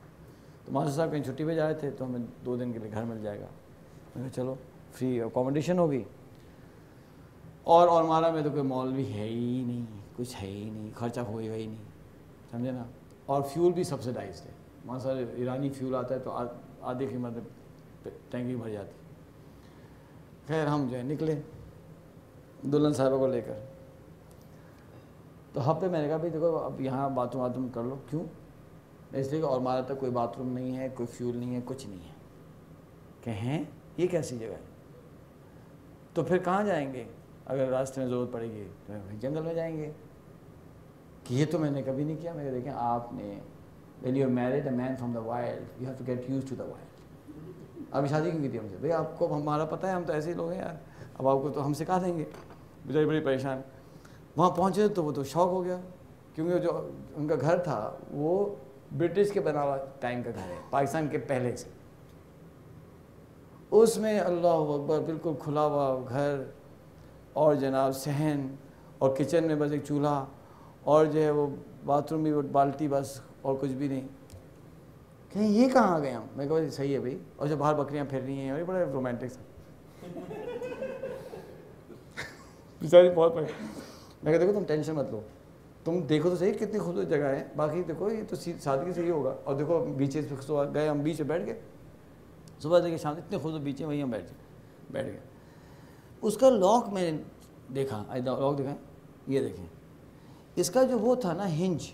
तो मास्टर साहब कहीं छुट्टी पे जाए थे तो हमें 2 दिन के लिए घर मिल जाएगा। मैंने कहा चलो, फ्री अकोमोडेशन होगी और औरमारा में तो कोई मॉल भी है ही नहीं, कुछ है ही नहीं, खर्चा होएगा ही नहीं, समझे ना। और फ्यूल भी सब्सिडाइज्ड है, वहाँ सर ईरानी फ्यूल आता है तो आधी कीमत टैंकी भर जाती। खैर हम जो है निकले दुल्हन साहिबा को लेकर। तो हफ्ते मैंने कहा भाई देखो अब यहाँ बाथरूम वाथरूम कर लो। क्यों? इसलिए और हमारा तक कोई बाथरूम नहीं है, कोई फ्यूल नहीं है, कुछ नहीं है। कहें ये कैसी जगह है? तो फिर कहाँ जाएंगे? अगर रास्ते में ज़रूरत पड़ेगी तो जंगल में जाएंगे। कि ये तो मैंने कभी नहीं किया। मैंने देखें आपने when you married a man from the wild, you have to get used to the wild। अभी शादी क्यों की थी हमसे? भाई आपको हमारा पता है, हम तो ऐसे ही लोग हैं यार, अब आपको तो हम सिखा देंगे। बेचारी बड़ी परेशान। वहाँ पहुँचे तो वो तो शौक हो गया, क्योंकि जो उनका घर था वो ब्रिटिश के बना हुआ टाइम का घर है, पाकिस्तान के पहले से। उसमें अल्लाह अकबर बिल्कुल खुला हुआ घर और जनाब सहन और किचन में बस एक चूल्हा और जो है वो बाथरूम भी बाल्टी बस और कुछ भी नहीं। कहीं ये कहाँ आ गए हम? मैं कहा सही है भाई। और जो बाहर बकरियाँ फिर रही हैं, बड़ा रोमांटिक सा बेचारी बहुत मैं कहा देखो तुम टेंशन मत लो, तुम देखो तो सही कितनी खूबसूरत जगह है, बाकी देखो ये तो सादगी से ही होगा। और देखो बीचेस पे सुबह गए हम, बीच पे बैठ गए, सुबह देखिए शाम इतने खूबसूरत बीच है, वहीं हम बैठ गए। उसका लॉक मैंने देखा, लॉक देखा, ये देखें इसका जो वो था ना हिंज,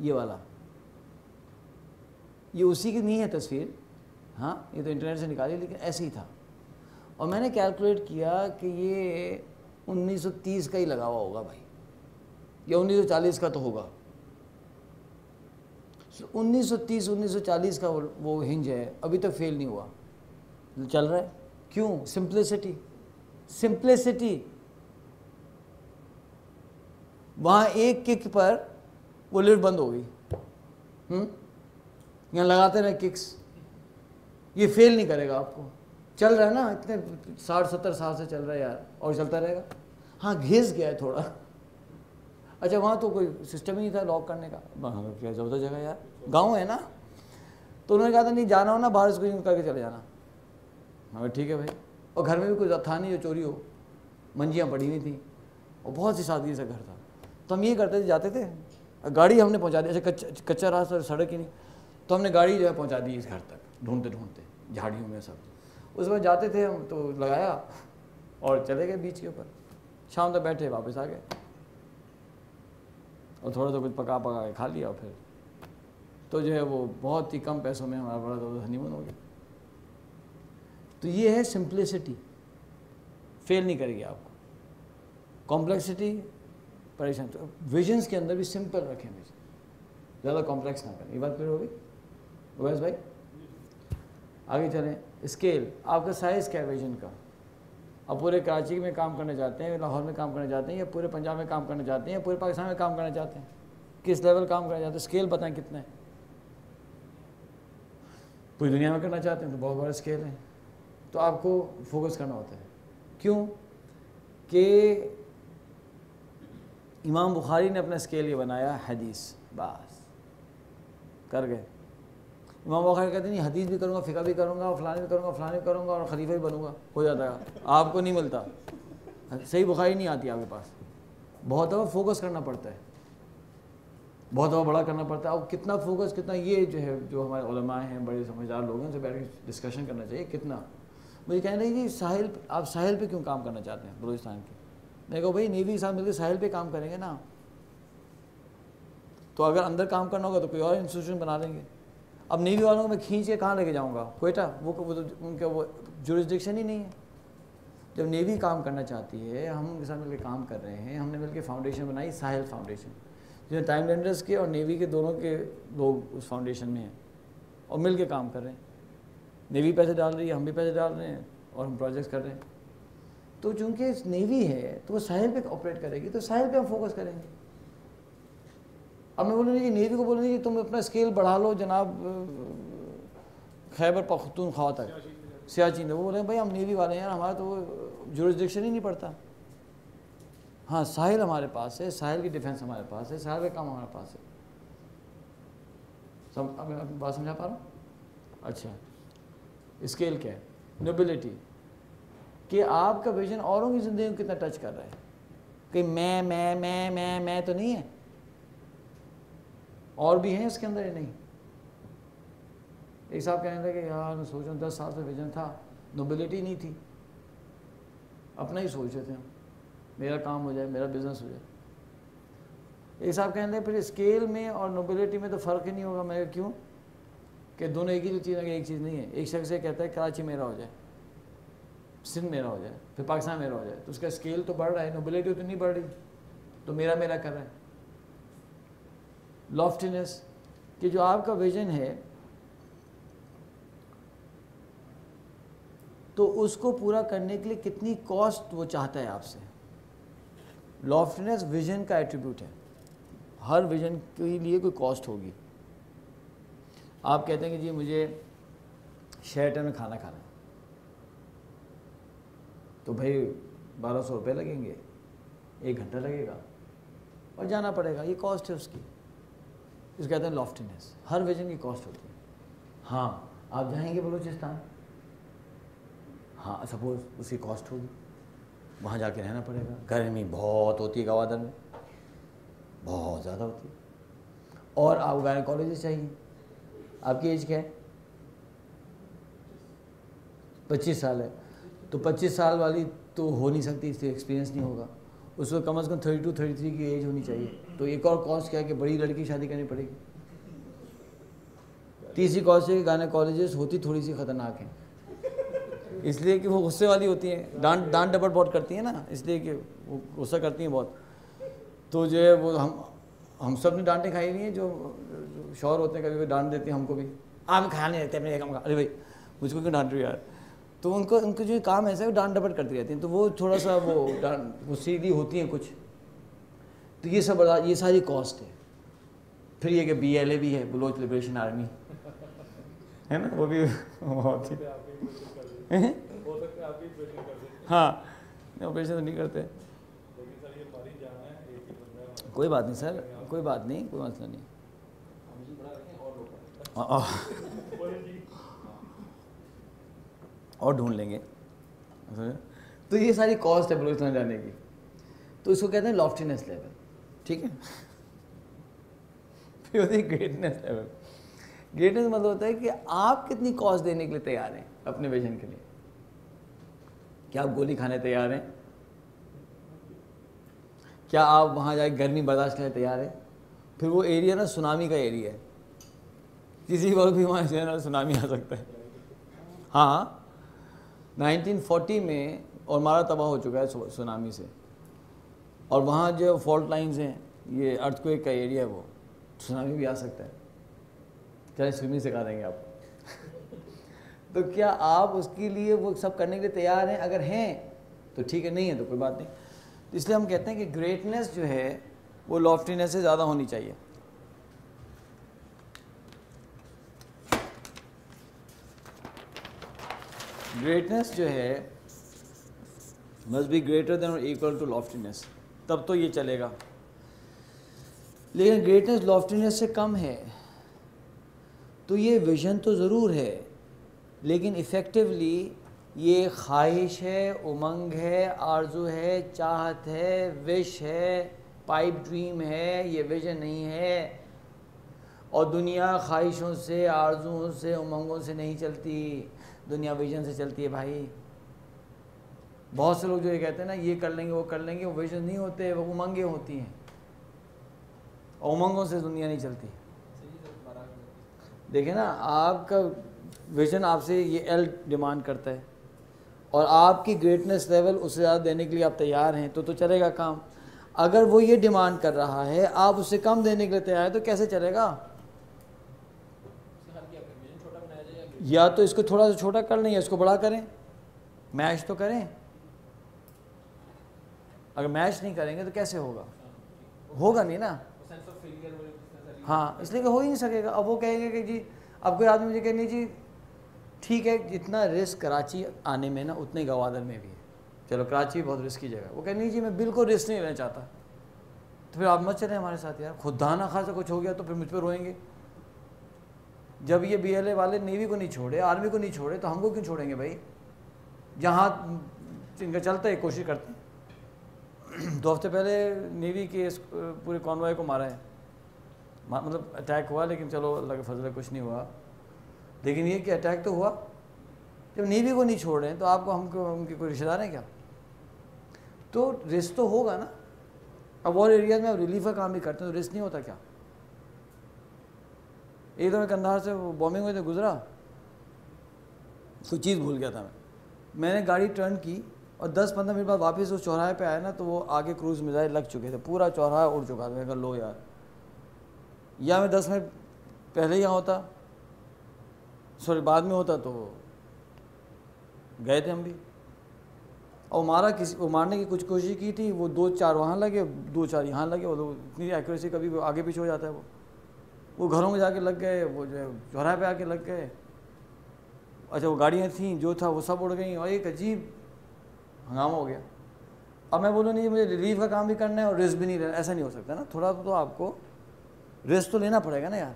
ये वाला, ये उसी की नहीं है तस्वीर, हाँ ये तो इंटरनेट से निकाली, लेकिन ऐसे ही था। और मैंने कैलकुलेट किया कि ये 1930 का ही लगा हुआ होगा भाई, या 1940 का तो होगा। 1930-1940 का वो हिंज है, अभी तक फेल नहीं हुआ, चल रहा है। क्यों? सिंप्लिसिटी। वहाँ एक किक पर वो लिफ्ट बंद हो गई। यहाँ लगाते रहे किक्स, ये फेल नहीं करेगा आपको। चल रहा है ना, इतने 60-70 साल से चल रहा है यार, और चलता रहेगा। हाँ घिस गया है थोड़ा। अच्छा वहाँ तो कोई सिस्टम ही नहीं था लॉक करने का, वहाँ क्या ज़बरदस्त जगह यार, गांव है ना। तो उन्होंने कहा था नहीं जाना हो ना बाहर से करके चले जाना। हाँ ठीक है भाई। और घर में भी कोई था नहीं जो चोरी हो, मंजियाँ पड़ी हुई थी और बहुत सी सादगी से घर था। तो हम ये करते थे, जाते थे, गाड़ी हमने पहुंचा दी, ऐसे कच्चा रास्ता, सड़क ही नहीं, तो हमने गाड़ी जो है पहुंचा दी इस घर तक, ढूंढते ढूंढते झाड़ियों में सब। उस वक्त जाते थे हम, तो लगाया और चले गए बीच के ऊपर, शाम तक बैठे, वापस आ गए और थोड़ा सा कुछ पका के खा लिया। और फिर तो जो है वो बहुत ही कम पैसों में हमारा बड़ा तो हनीमून हो गया। तो ये है सिंप्लिसिटी, फेल नहीं करेगी आपको। कॉम्प्लेक्सिटी परेशान। तो विजन्स के अंदर भी सिंपल रखें, विजन ज़्यादा कॉम्प्लेक्स ना करें। ये बात क्लियर होगी उवैस भाई? आगे चलें। स्केल, आपका साइज़ क्या है विजन का? अब पूरे कराची में काम करना चाहते हैं, लाहौर में काम करना चाहते हैं, या पूरे पंजाब में काम करना चाहते हैं, या पूरे पाकिस्तान में काम करना चाहते हैं? किस लेवल काम करना चाहते हैं? स्केल बताएं कितना है। पूरी दुनिया में करना चाहते हैं तो बहुत बड़ा स्केल है। तो आपको फोकस करना होता है। क्यों कि इमाम बुखारी ने अपना स्केल ये बनाया, हदीस, बस कर गए। इमाम बुखारी कहते नहीं हदीस भी करूँगा, फ़िक़्ह भी करूँगा, और फलाने भी करूँगा, फलाने भी करूँगा, और खलीफा भी बनूँगा, हो जाता है। आपको नहीं मिलता, सही बुखारी नहीं आती आपके पास। बहुत दफ़ा फोकस करना पड़ता है, बहुत दफ़ा बड़ा करना पड़ता है। और कितना फोकस, कितना, ये जो है जो हमारे उलमा हैं, बड़े समझदार लोग हैं, उनसे बैठ के डिस्कशन करना चाहिए। कितना मुझे कहना है कि साहिल, आप साहिल पे क्यों काम करना चाहते हैं बलूचिस्तान के? मैं कहा भाई नेवी के साथ मिलकर साहिल पे काम करेंगे ना। तो अगर अंदर काम करना होगा तो कोई और इंस्टीट्यूशन बना लेंगे। अब नेवी वालों को मैं खींच के कहाँ लेके जाऊँगा? क्वेटा, वो उनका वो जुरिस्डिक्शन ही नहीं है। जब नेवी काम करना चाहती है, हम उनके साथ मिलकर काम कर रहे हैं। हमने मिलकर फाउंडेशन बनाई, साहिल फाउंडेशन, जिसमें टाइम लेंडर्स के और नेवी के दोनों के लोग उस फाउंडेशन में हैं और मिल के काम कर रहे हैं। नेवी पैसे डाल रही है, हम भी पैसे डाल रहे हैं, और हम प्रोजेक्ट्स कर रहे हैं। तो चूँकि नेवी है तो वो साहिल पे ऑपरेट करेगी, तो साहिल पे हम फोकस करेंगे। अब मैं बोलूँगी कि नेवी को बोलूँगी कि तुम अपना स्केल बढ़ा लो जनाब खैबर पख्तूनख्वा तक, सियाचिन में। वो बोले भाई हम नेवी वाले हैं यार, हमारा तो वो जुरिस्डिक्शन ही नहीं पड़ता। हाँ, साहिल हमारे पास है, साहिल की डिफेंस हमारे पास है, साहिल का काम हमारे पास है। सब अब मैं बात समझा पा रहा हूँ? अच्छा, स्केल क्या है? नोबिलिटी, कि आपका विजन औरों की ज़िंदगी को कितना टच कर रहा है। कि मैं तो नहीं है, और भी हैं इसके अंदर, ही नहीं। एक साहब कहने लगे यार मैं सोच रहा हूँ 10 साल से विजन था, नोबिलिटी नहीं थी, अपना ही सोच रहे थे हम, मेरा काम हो जाए, मेरा बिजनेस हो जाए। एक साहब कहने लगे फिर स्केल में और नोबिलिटी में तो फ़र्क ही नहीं होगा। मैं क्यों? कि दोनों एक ही चीज़ है, एक चीज़ नहीं है। एक शख्स ये कहता है कराची मेरा हो जाए, सिंध मेरा हो जाए, फिर पाकिस्तान मेरा हो जाए, तो उसका स्केल तो बढ़ रहा है, नोबिलिटी तो नहीं बढ़ रही, तो मेरा कर रहा है। लॉफ्टीनेस, कि जो आपका विजन है तो उसको पूरा करने के लिए कितनी कॉस्ट वो चाहता है आपसे। लॉफ्टीनेस विजन का एट्रीब्यूट है, हर विजन के लिए कोई कॉस्ट होगी। आप कहते हैं कि जी मुझे शेरटन में खाना खाना है, तो भाई 1200 रुपये लगेंगे, 1 घंटा लगेगा और जाना पड़ेगा, ये कॉस्ट है उसकी। इसको कहते हैं लॉफ्टीनेस। हर विजन की कॉस्ट होती है। हाँ, आप जाएंगे बलूचिस्तान, हाँ सपोज उसकी कॉस्ट होगी, वहाँ जाके रहना पड़ेगा, गर्मी बहुत होती है गवादर में, बहुत ज़्यादा होती है, और आपको गायनेकोलॉजिस्ट चाहिए। आपकी एज क्या है? 25 साल है, तो 25 साल वाली तो हो नहीं सकती, इसलिए एक्सपीरियंस नहीं होगा। उसको कम से कम 32-33 की एज होनी चाहिए। तो एक और कॉस्ट क्या है कि बड़ी लड़की की शादी करनी पड़ेगी। तीसरी कॉस्ट है कि गायनेकोलॉजिस्ट होती थोड़ी सी ख़तरनाक है, इसलिए कि वो गुस्से वाली होती हैं, डांट डपट बहुत करती हैं ना, इसलिए कि वो गुस्सा करती हैं बहुत। तो जो है वो हम सब ने डांटें खाई हुई हैं, जो शौहर होते हैं कभी डांट देते हैं हमको भी, आप खाया नहीं रहते अपने काम। अरे भाई मुझको क्यों डांट रही यार? तो उनको जो काम ऐसा है वो डांट डपट करती रहती हैं, तो वो थोड़ा सा वो सीधी होती हैं कुछ। तो ये सब बड़ा, ये सारी कॉस्ट है। फिर ये कि BLA भी है, बलोच लिबरेशन आर्मी है ना, वो भी बहुत ही हाँ, ऑपरेशन तो नहीं करते। कोई बात नहीं सर, कोई बात नहीं, कोई मसला नहीं। और ढूंढ लेंगे। तो ये सारी कॉस्ट है बलूचिस्तान जाने की। तो इसको कहते हैं लॉफ्टीनेस लेवल, ठीक है। फिर होती है ग्रेटनेस लेवल। ग्रेटनेस मतलब होता है कि आप कितनी कॉस्ट देने के लिए तैयार हैं अपने विजन के लिए। क्या आप गोली खाने तैयार हैं? क्या आप वहाँ जाके गर्मी बर्दाश्त करने तैयार हैं? फिर वो एरिया ना सुनामी का एरिया है, किसी वक्त भी वहाँ से ना सुनामी आ सकता है। हाँ, 1940 में और मारा तबाह हो चुका है सुनामी से। और वहाँ जो फॉल्ट लाइंस हैं, ये अर्थक्वेक का एरिया है, वो सुनामी भी आ सकता है। चलिए स्विमिंग सिखा देंगे आप। तो क्या आप उसके लिए वो सब करने के लिए तैयार हैं? अगर हैं तो ठीक है, नहीं है तो कोई बात नहीं। तो इसलिए हम कहते हैं कि ग्रेटनेस जो है वो लॉफ्टीनेस से ज़्यादा होनी चाहिए। ग्रेटनेस जो है मस्ट बी ग्रेटर देन और इक्वल टू लॉफ्टीनेस, तब तो ये चलेगा। लेकिन ग्रेटनेस लॉफ्टीनेस से कम है तो ये विजन तो ज़रूर है, लेकिन इफ़ेक्टिवली ये ख्वाहिश है, उमंग है, आरजू है, चाहत है, विश है, पाइप ड्रीम है, ये विजन नहीं है। और दुनिया ख्वाहिशों से, आरजुओं से, उमंगों से नहीं चलती, दुनिया विजन से चलती है भाई। बहुत से लोग जो ये कहते हैं ना ये कर लेंगे वो कर लेंगे, वो विजन नहीं होते, वो उमंगें होती हैं। और उमंगों से दुनिया नहीं चलती। देखिए ना, आपका विजन आपसे ये एल डिमांड करता है और आपकी ग्रेटनेस लेवल उससे ज़्यादा देने के लिए आप तैयार हैं तो चलेगा काम। अगर वो ये डिमांड कर रहा है, आप उससे कम देने के लिए तैयार हैं, तो कैसे चलेगा? या तो इसको थोड़ा सा छोटा कर लें या इसको बड़ा करें, मैच तो करें। अगर मैच नहीं करेंगे तो कैसे होगा? होगा नहीं ना। हाँ, इसलिए हो ही नहीं सकेगा। अब वो कहेंगे कि जी, अब कोई आदमी मुझे कहनी जी ठीक है, जितना रिस्क कराची आने में ना उतने गवादर में भी है, चलो कराची बहुत रिस्क की जगह। वो कहनी जी मैं बिल्कुल रिस्क नहीं लेना चाहता, तो फिर आप मत चलें हमारे साथ यार। खुदा ना खासा कुछ हो गया तो फिर मुझ पर रोएंगे। जब ये BLA वाले नेवी को नहीं छोड़े, आर्मी को नहीं छोड़े, तो हमको क्यों छोड़ेंगे भाई? जहाँ इनका चलता है कोशिश करते हैं। 2 हफ्ते पहले नेवी के पूरे कॉन्वॉय को मारा है, मतलब अटैक हुआ, लेकिन चलो अल्लाह के फजल कुछ नहीं हुआ। लेकिन ये कि अटैक तो हुआ। जब नेवी को नहीं छोड़ रहे हैं तो आपको हमको उनके कोई रिश्तेदार हैं क्या? तो रिस्क तो होगा ना। अब और एरियाज में अब रिलीफ का काम भी करते हैं तो रिस्क नहीं होता क्या? एक दफ़ा कंधार से बॉम्बिंग हुई तो गुजरा, कोई चीज़ भूल गया था मैंने गाड़ी टर्न की और 10-15 मिनट बाद वापस उस चौराहे पे आया ना, तो वो आगे क्रूज़ मिसाइल लग चुके थे, पूरा चौराहा उड़ चुका था। मैं कहा लो यार, या मैं 10 मिनट पहले यहाँ होता, सॉरी बाद में होता, तो गए थे हम भी। और वो मारने की कुछ कोशिश की थी, वो 2-4 वहाँ लगे, 2-4 यहाँ लगे। वो इतनी एक्यूरेसी कभी आगे पीछे हो जाता है। वो घरों में जाके लग गए, वो जो है चौराहे पे आके लग गए। अच्छा, वो गाड़ियाँ थीं जो था वो सब उड़ गई और एक अजीब हंगामा हो गया। अब मैं बोलूँ नहीं मुझे रिलीफ का काम भी करना है और रिस्क भी नहीं लेना, ऐसा नहीं हो सकता ना। थोड़ा तो आपको रिस्क तो लेना पड़ेगा ना यार।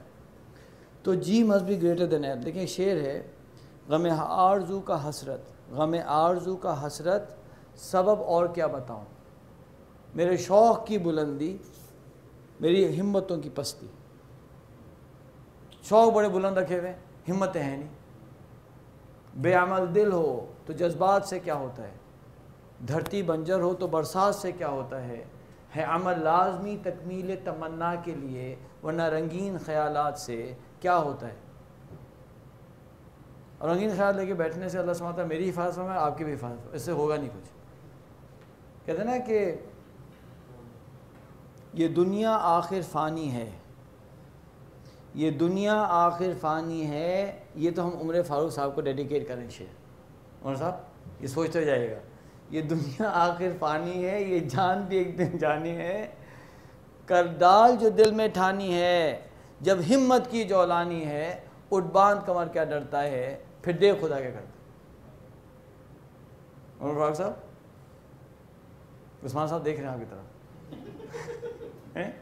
तो G must be greater than F. देखिए शेर है, गम आरज़ू का हसरत, गम आरज़ू का हसरत, सबब और क्या बताऊँ, मेरे शौक़ की बुलंदी, मेरी हिम्मतों की पस्ती। शौक़ बड़े बुलंद रखे हुए, हिम्मतें हैं नहीं। बेअमल दिल हो तो जज्बात से क्या होता है, धरती बंजर हो तो बरसात से क्या होता है अमल लाजमी तकमील तमन्ना के लिए, वरना रंगीन ख्यालात से क्या होता है। और रंगीन ख्याल लेके बैठने से अल्लाह सुब्हानहू मेरी हिफाजत में, आपकी भी हिफाजत, इससे होगा नहीं कुछ। कहते हैं ना कि ये दुनिया आखिर फ़ानी है, ये दुनिया आखिर फ़ानी है। ये तो हम उमर फारूक साहब को डेडिकेट करें शेर। उमर साहब ये सोचते हो जाइएगा, ये दुनिया आखिर फ़ानी है, ये जान भी एक दिन जानी है, कर डाल जो दिल में ठानी है, जब हिम्मत की जौलानी है, उठ बांध कमर क्या डरता है, फिर देख खुदा क्या करता। उमर फारूक साहब, उस्मान साहब देख रहे हैं आपकी तरफ हैं,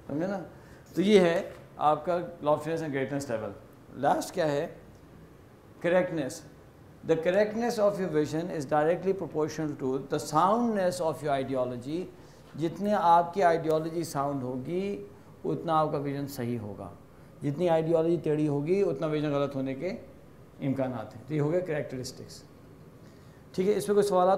समझे ना। तो ये है आपका loftiness and greatness level. Last क्या है, correctness. The correctness of your vision is directly proportional to the soundness of your ideology. जितने आपकी आइडियोलॉजी साउंड होगी उतना आपका विजन सही होगा, जितनी आइडियोलॉजी टेढ़ी होगी उतना विजन गलत होने के इम्कानात हैं। तो ये हो गया करेक्टरिस्टिक्स। ठीक है, इस पर कोई सवाल